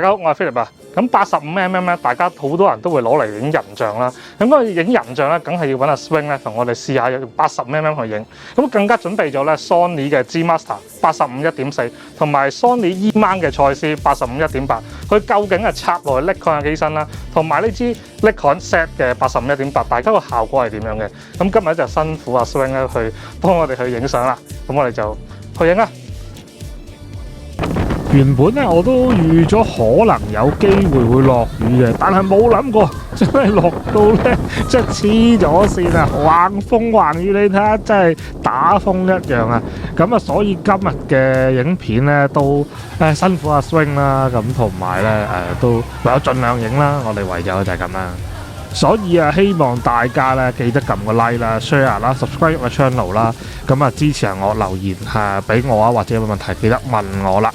大家好，我係 Philip 啊。咁 85mm 咧，大家好多人都會攞嚟影人像啦。咁嗰影人像咧，梗係要揾阿 Swing 咧同我哋試下用 80mm 去影。咁更加準備咗咧 Sony 嘅 G Master 85.1.4同埋 Sony E-mount 嘅蔡司85.1.8。佢究竟係插落去 Nikon 嘅機身啦，同埋呢支 Nikon Z 嘅85.1.8，大家個效果係點樣嘅？咁今日就辛苦阿 Swing 咧去幫我哋去影相啦。咁我哋就去影啦。原本咧我都預咗可能有機會落雨嘅，但係冇諗過真係落到咧，即係黐咗線啊！橫風橫雨，你睇下真係打風一樣啊！咁啊，所以今日嘅影片咧都辛苦阿 Swing 啦，咁同埋咧都唯有盡量影啦，我哋唯有就係咁啦。所以啊，希望大家咧記得撳個 like 啦、share 啦、subscribe 個 channel 啦，咁啊支持下我留言俾我啊，或者有問題記得問我啦。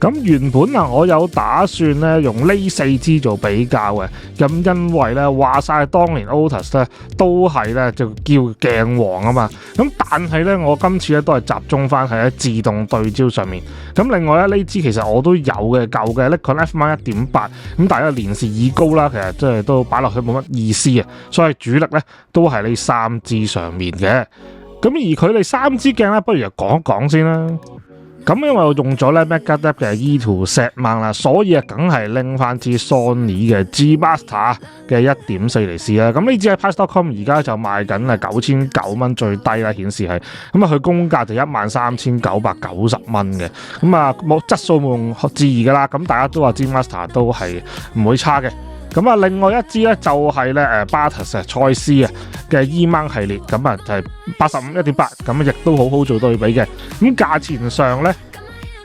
咁原本啊，我有打算咧用呢4支做比較嘅，咁因為咧話晒當年 Otus 咧都係咧就叫鏡王啊嘛，咁但係咧我今次咧都係集中翻喺自動對焦上面。咁另外咧呢支其實我都有嘅舊嘅 Nikon F-mount 1.8，咁但係年事已高啦，其實即係都擺落去冇乜意思啊，所以主力咧都係呢3支上面嘅。咁而佢哋3支鏡咧，不如就講一講先啦。咁因為我用咗咧 Megadeth 嘅 E2 Z mount 啦，所以啊梗係拎翻支 Sony 嘅 G Master 嘅 1.4 嚟試啦。咁呢支喺 Price.com 而家就賣緊係9,900蚊最低啦，顯示係。咁啊佢公價就13,990蚊嘅。咁啊冇質素冇置疑噶啦。咁大家都話 G Master 都係唔會差嘅。咁啊，另外一支咧就係咧Batas 蔡司啊嘅 E-mount 系列，咁啊就係85.1.8，咁啊亦都好好做對比嘅。咁價錢上咧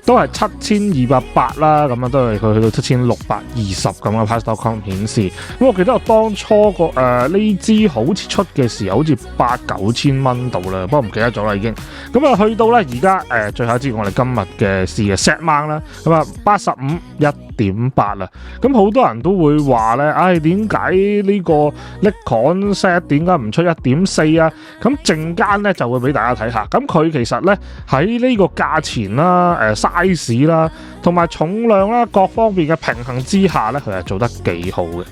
都係7,280啦，咁啊都係佢去到7,620咁啊 Price.com 顯示。咁我記得我當初個呢支好似出嘅時候好似8-9千蚊度啦，不過唔記得咗啦已經。咁啊去到咧而家最後一支我哋今日嘅試嘅 Z mount 啦，咁啊85.1.8啦。咁好多人都會話咧，點解呢個 Nikon Z 點解唔出 1.4 啊？咁陣間咧就會俾大家睇下。咁佢其實咧喺呢個價錢啦、size 啦，同埋重量啦各方面嘅平衡之下咧，佢係做得幾好嘅。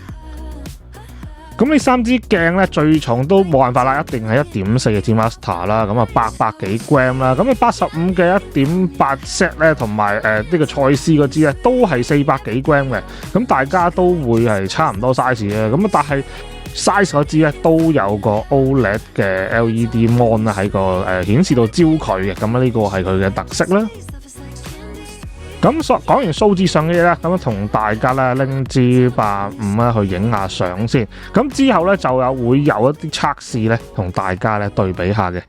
咁呢3支鏡咧最重都冇辦法啦，一定係 1.4 嘅 G Master 啦，咁啊800幾 gram 啦，咁啊85嘅 1.8 Z 咧，同埋呢個蔡司嗰支咧都係400幾 gram 嘅，咁大家都會係差唔多 size 嘅，咁啊但係 size 嗰支咧都有個 OLED 嘅 LED mon 啦喺個顯示到焦距嘅，咁呢個係佢嘅特色啦。咁講完數字上嘅嘢啦，咁同大家咧拎支85啦去影下相先。咁之後咧就會有一啲測試咧同大家咧對比下嘅。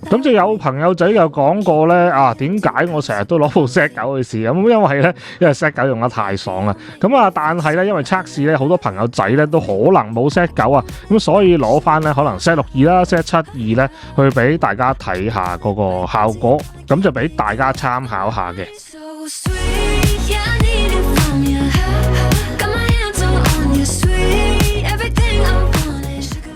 咁就有朋友仔又講過咧，點解我成日都攞部 Z9 去試？咁因為 Z9 用得太爽啦。咁但係咧因為測試咧好多朋友仔咧都可能冇 Z9 啊，咁所以攞翻咧可能 Z62 啦、Z72 咧去俾大家睇下嗰個效果，咁就俾大家參考下嘅。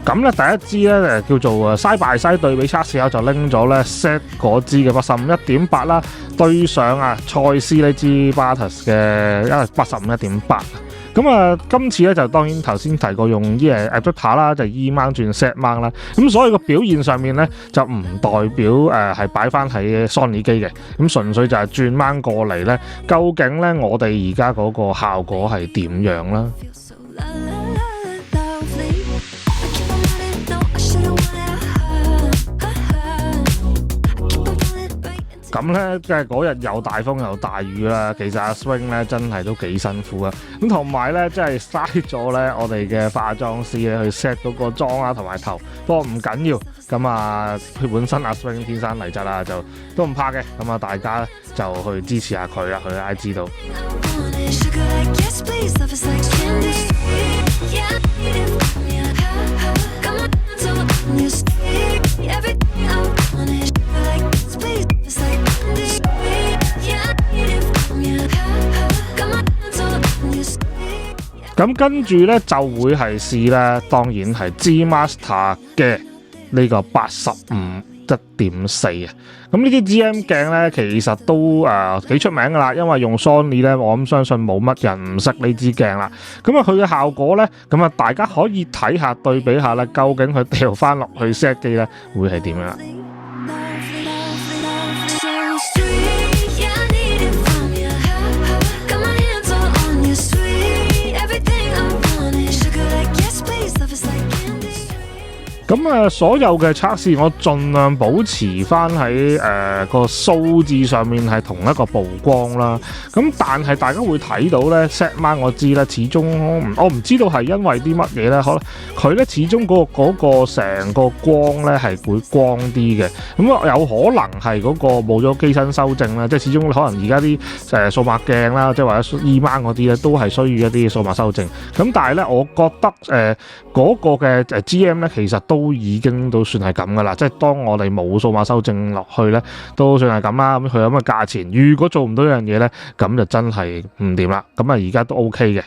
咁咧第一支咧叫做side by side對比測試後就拎咗咧 Z 嗰支嘅85.1.8啦，對上蔡司呢支 Batas 嘅85.1.8。咁今次咧就當然頭先提過用adapter 啦，就 E-mount 轉 Z mount 啦。咁所以個表現上面咧就唔代表係擺翻喺 Sony 機嘅，咁純粹就係轉翻過嚟咧。究竟咧我哋而家嗰個效果係點樣啦？咁咧，即係嗰日又大風又大雨啦。其實阿 Swing 咧真係都幾辛苦啊。咁同埋咧，真係嘥咗咧我哋嘅化妝師咧去 set 嗰個妝啊同埋頭。不過唔緊要，咁佢本身阿 Swing 天生麗質啦，就都唔怕嘅。咁大家就去支持下佢啦，去 IG 度。咁跟住咧就會係試咧，當然係 G Master 嘅呢個85.1.4啊。咁呢啲 GM 鏡咧其實都幾出名噶啦，因為用 Sony 咧，我諗相信冇乜人唔識呢支鏡啦。咁啊佢嘅效果咧，咁啊大家可以睇下對比下咧，究竟佢掉翻落去 set 機咧會係點樣啦。咁所有嘅測試我盡量保持翻喺個數字上面係同一個曝光啦。咁但係大家會睇到咧 set mount 我知咧，始終我唔知道係因為啲乜嘢咧，可能佢咧始終嗰個成個光咧係會光啲嘅。咁有可能係嗰個冇咗機身修正啦，即係始終可能而家啲數碼鏡啦，即係或者 E mount 嗰啲咧都係需要一啲數碼修正。咁但係咧，我覺得嗰個嘅GM 咧其實都已經都算係咁噶啦，即係當我哋冇數碼修正落去咧，都算係咁啦。咁佢有乜價錢？如果做唔到一樣嘢咧，咁就真係唔掂啦。咁啊，而家都 OK 嘅。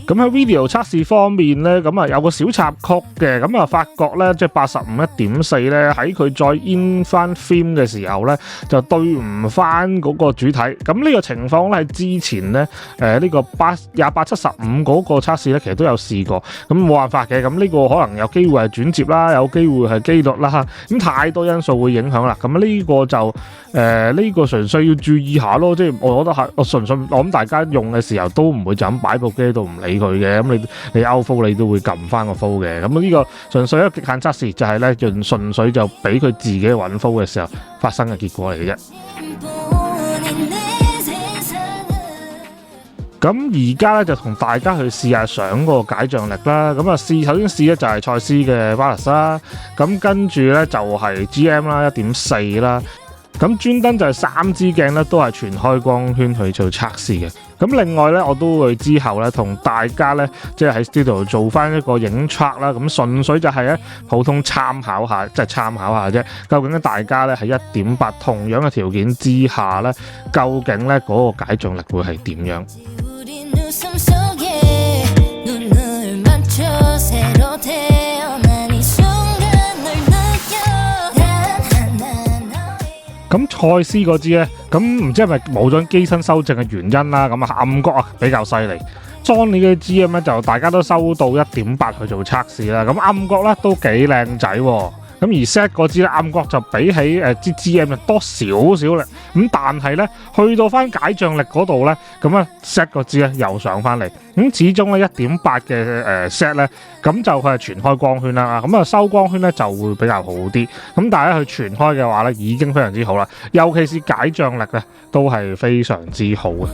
咁喺 video 測試方面咧，咁啊有個小插曲嘅，咁啊發覺咧即係85.1.4咧喺佢再 in 翻 film 嘅時候咧，就對唔翻嗰個主體。咁呢個情況咧喺之前咧呢個2875嗰個測試咧，其實都有試過。咁冇辦法嘅，咁呢個可能有機會係轉接啦，有機會係機率啦，咁太多因素會影響啦。咁呢個就呢個純粹要注意下咯，即係我覺得係我純粹我諗大家用嘅時候都唔會就咁擺部機喺度唔理佢嘅，咁你 out flow 你都會撳翻個 flow 嘅。咁呢個純粹一個極限測試，就係咧純粹就俾佢自己揾 flow 嘅時候發生嘅結果嚟嘅啫。咁而家咧就同大家去試下上嗰個解像力啦。咁啊首先試咧就係蔡司嘅 Varilux 啦，咁跟住咧就係 GM 啦 1.4 啦。咁專登就係3支鏡咧，都係全開光圈去做測試嘅。咁另外咧，我都會之後咧同大家咧，即係喺 studio 做翻一個影 track 啦。咁純粹就係咧普通參考下，即係參考下啫。究竟大家咧喺 1.8 同樣嘅條件之下咧，究竟咧嗰個解像力會係點樣？咁蔡司嗰支咧，咁唔知係咪冇咗機身修正嘅原因啦？咁啊暗角啊比較犀利。Sony 嘅 GM 咧就大家都收到 1.8 去做測試啦。咁暗角咧都幾靚仔喎。咁而 set 嗰支咧暗角就比起支 GM 就多少少力。咁但係咧去到翻解像力嗰度咧，咁啊 set 嗰支咧又上翻嚟。咁始終咧 1.8 嘅set 咧，咁就佢係全開光圈啦。咁啊收光圈咧就會比較好啲。咁但係咧佢全開嘅話咧已經非常之好啦。尤其是解像力咧都係非常之好嘅。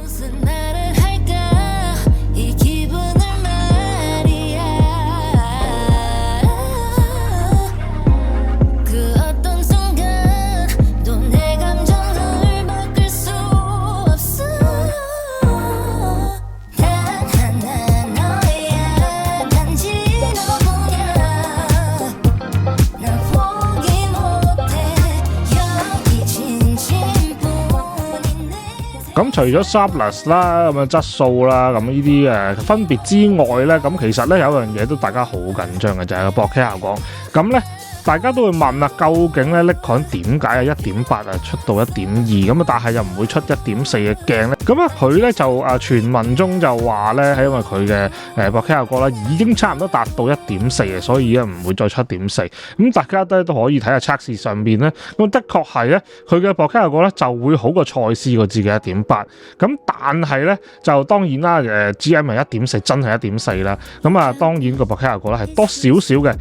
咁除咗 sharpness 啦，咁嘅質素啦，咁呢啲分別之外咧，咁其實咧有一樣嘢都大家好緊張嘅就係個博 K 效果。咁咧大家都會問啦，究竟咧 Nikon 點解啊 1.8 出到 1.2 咁啊，但係又唔會出 1.4 嘅鏡咧？咁啊佢咧就傳聞中就話咧係因為佢嘅博 K 效果啦已經差唔多達到 1.4 嘅，所以咧唔會再出 1.4。咁大家都可以睇下測試上邊咧，咁的確係咧佢嘅博 K 效果咧就會好過蔡司嗰支嘅 1.8。咁但係咧就當然啦，GM 係 1.4 真係 1.4 啦。咁啊當然個博 K 效果咧係多少少嘅。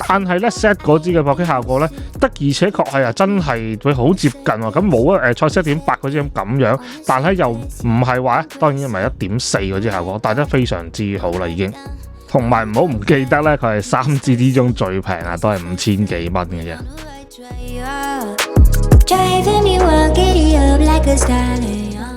但係咧 set 嗰支嘅博 K 效果咧，的而且確係真係會好接近喎。咁冇蔡司 1.8 嗰支咁樣，但係又唔係話，當然唔係 1.4 嗰支效果，但係都非常之好啦已經。同埋唔好唔記得咧，佢係3支之中最平啊，都係5000幾蚊嘅啫。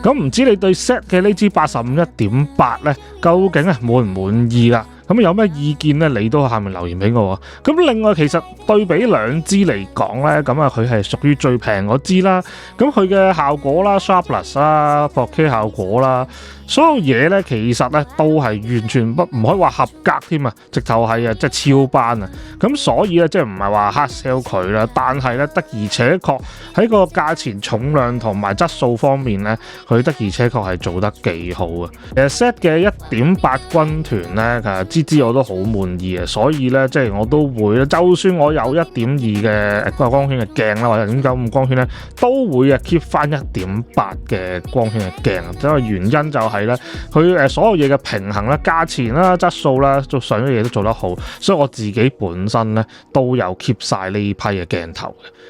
咁唔知你對 set 嘅呢支85.1.8咧，究竟滿唔滿意啦？咁有咩意見咧？你都下面留言俾我。咁另外其實對比兩支嚟講咧，咁啊佢係屬於最平嗰支啦。咁佢嘅效果啦、sharpness 啦、4K 效果啦，所有嘢咧其實咧都係完全唔可以話合格添啊，直頭係即係超班啊。咁所以咧即係唔係話 hard sell 佢啦，但係咧的而且確喺個價錢、重量同埋質素方面咧，佢的而且確係做得幾好啊。其實 set 嘅1.8軍團咧，其實支我都好滿意啊，所以咧即係我都會咧，就算我有1.2嘅光圈嘅鏡啦，或者0.95光圈咧，都會keep 翻1.8嘅光圈嘅鏡。因為原因就係咧，佢所有嘢嘅平衡啦、價錢啦、質素啦，做上咗嘢都做得好，所以我自己本身咧都有 keep 晒呢批嘅鏡頭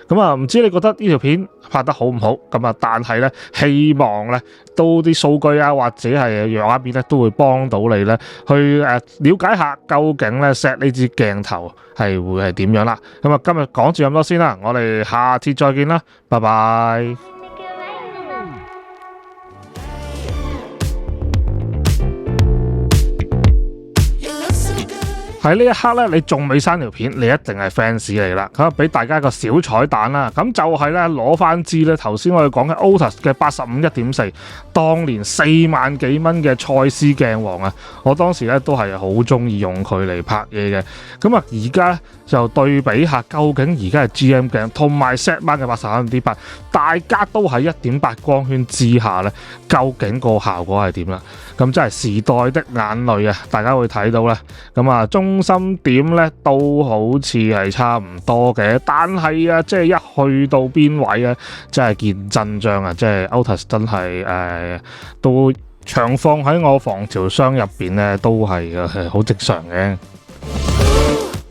嘅。咁啊，唔知你覺得呢條片拍得好唔好？咁啊，但係咧希望咧都啲數據啊，或者係樣畫面咧都會幫到你咧去了解下究竟咧 set 呢支鏡頭係會係點樣啦。咁啊，今日講住咁多先啦，我哋下次再見啦，拜拜。喺呢一刻咧，你仲未刪條片，你一定係 fans 嚟啦。咁俾大家個小彩蛋啦，咁就係咧攞翻支咧頭先我哋講嘅 Otus 嘅85 1.4，當年4萬幾蚊嘅蔡司鏡王啊，我當時咧都係好中意用佢嚟拍嘢嘅。咁啊，而家就對比下，究竟而家係 GM 鏡同埋 Z-mount 嘅85 1.8，大家都喺1.8光圈之下咧，究竟個效果係點啦？咁真係時代的眼淚啊！大家會睇到啦。咁啊，中心點咧都好似係差唔多嘅，但係啊，即係一去到邊位啊，真係見真章啊！即係 Otus 真係都長放喺我防潮箱入邊咧，都係好正常嘅。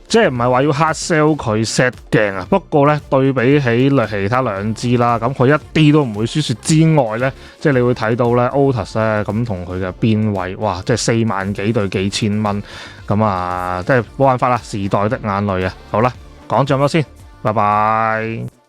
即係唔係話要 hard sell 佢 set 鏡啊，不過咧對比起其他兩支啦，咁佢一啲都唔會輸蝕之外咧，即係你會睇到咧 Otus 咧咁同佢嘅邊位，哇！即係4萬幾對幾千蚊，咁啊，即係冇辦法啦，時代的眼淚啊！好啦，講咗咁多先，拜拜。